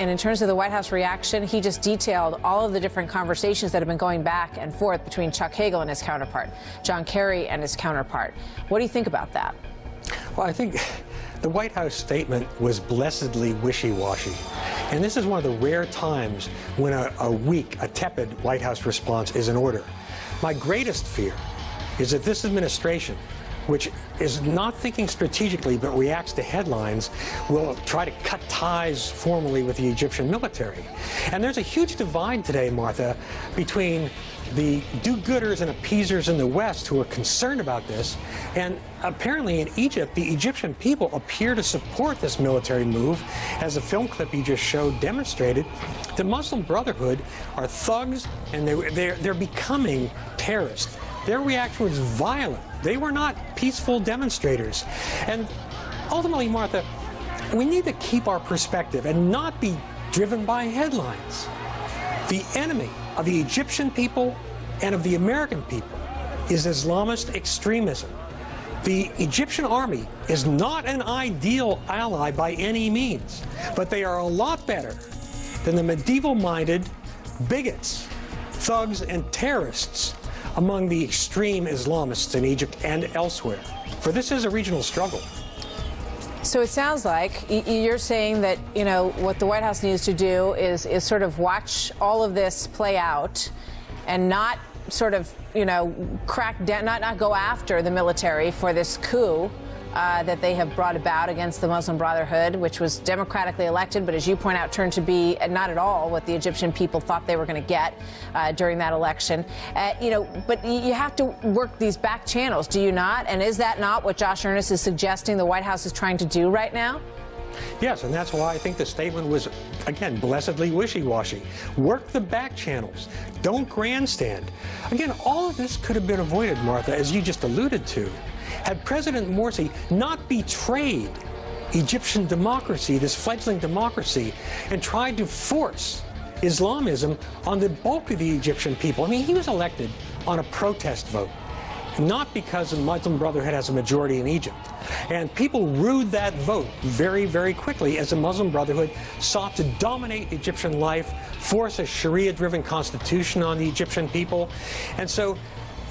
and in terms of the White House reaction, he just detailed all of the different conversations that have been going back and forth between Chuck Hagel and his counterpart, John Kerry and his counterpart. What do you think about that? Well, I think the White House statement was blessedly wishy-washy. And this is one of the rare times when a weak, a tepid White House response is in order. My greatest fear is that this administration, which is not thinking strategically but reacts to headlines, will try to cut ties formally with the Egyptian military. And there's a huge divide today, Martha, between the do-gooders and appeasers in the West who are concerned about this, and apparently in Egypt, the Egyptian people appear to support this military move, as the film clip you just showed demonstrated. The Muslim Brotherhood are thugs, and they're becoming terrorists. Their reaction was violent. They were not peaceful demonstrators. And ultimately, Martha, we need to keep our perspective and not be driven by headlines. The enemy of the Egyptian people and of the American people is Islamist extremism. The Egyptian army is not an ideal ally by any means, but they are a lot better than the medieval-minded bigots, thugs, and terrorists among the extreme Islamists in Egypt and elsewhere. For this is a regional struggle. So it sounds like you're saying that, you know, what the White House needs to do is sort of watch all of this play out and not sort of, you know, crack down, not go after the military for this coup that they have brought about against the Muslim Brotherhood, which was democratically elected, but as you point out, turned to be not at all what the Egyptian people thought they were going to get during that election. You know, but you have to work these back channels, do you not? And is that not what Josh Earnest is suggesting the White House is trying to do right now? Yes, and that's why I think the statement was, again, blessedly wishy-washy. Work the back channels. Don't grandstand. Again, all of this could have been avoided, Martha, as you just alluded to, had President Morsi not betrayed Egyptian democracy, this fledgling democracy, and tried to force Islamism on the bulk of the Egyptian people. I mean, he was elected on a protest vote, not because the Muslim Brotherhood has a majority in Egypt. And people rued that vote very, very quickly as the Muslim Brotherhood sought to dominate Egyptian life, force a Sharia-driven constitution on the Egyptian people. And so,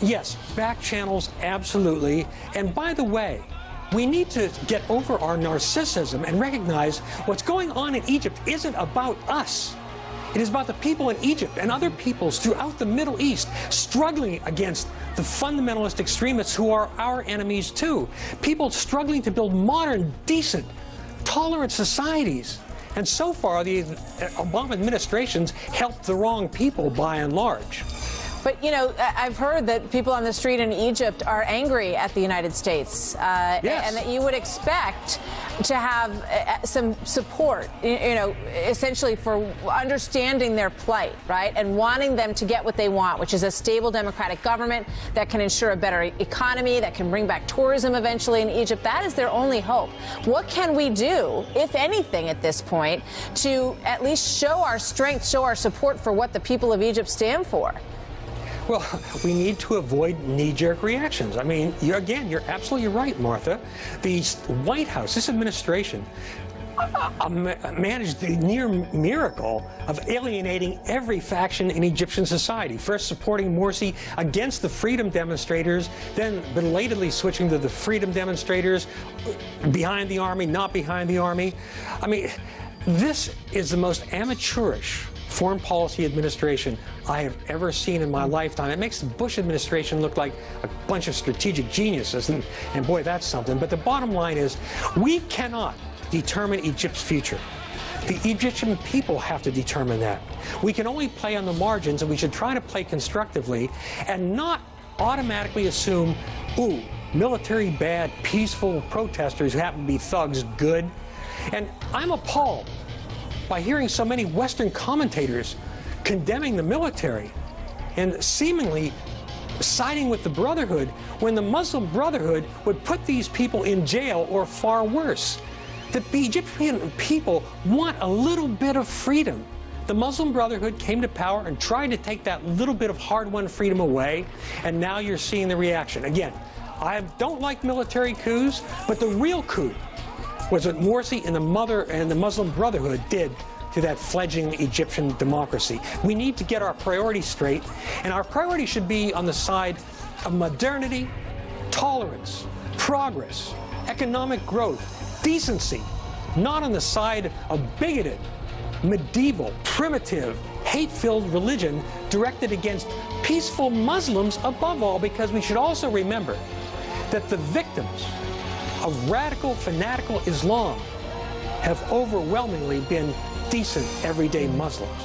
yes, back channels, absolutely. And by the way, we need to get over our narcissism and recognize what's going on in Egypt isn't about us. It is about the people in Egypt and other peoples throughout the Middle East struggling against the fundamentalist extremists who are our enemies too. People struggling to build modern, decent, tolerant societies. And so far, the Obama administration's helped the wrong people by and large. But, you know, I've heard that people on the street in Egypt are angry at the United States, yes, and that you would expect to have some support, you know, essentially for understanding their plight, right, and wanting them to get what they want, which is a stable democratic government that can ensure a better economy, that can bring back tourism eventually in Egypt. That is their only hope. What can we do, if anything, at this point, to at least show our strength, show our support for what the people of Egypt stand for? Well, we need to avoid knee-jerk reactions. I mean, again, you're absolutely right, Martha. The White House, this administration, managed the near miracle of alienating every faction in Egyptian society. First supporting Morsi against the freedom demonstrators, then belatedly switching to the freedom demonstrators, behind the army, not behind the army. I mean, this is the most amateurish foreign policy administration I have ever seen in my lifetime. It makes the Bush administration look like a bunch of strategic geniuses, and boy, that's something. But the bottom line is, we cannot determine Egypt's future. The Egyptian people have to determine that. We can only play on the margins, and we should try to play constructively and not automatically assume, ooh, military bad, peaceful protesters who happen to be thugs good. And I'm appalled by hearing so many Western commentators condemning the military and seemingly siding with the Brotherhood when the Muslim Brotherhood would put these people in jail or far worse. The Egyptian people want a little bit of freedom. The Muslim Brotherhood came to power and tried to take that little bit of hard-won freedom away, and now you're seeing the reaction. Again, I don't like military coups, but the real coup was what Morsi and the Muslim Brotherhood did to that fledgling Egyptian democracy. We need to get our priorities straight, and our priorities should be on the side of modernity, tolerance, progress, economic growth, decency, not on the side of bigoted, medieval, primitive, hate-filled religion directed against peaceful Muslims above all, because we should also remember that the victims of radical, fanatical Islam have overwhelmingly been decent, everyday Muslims.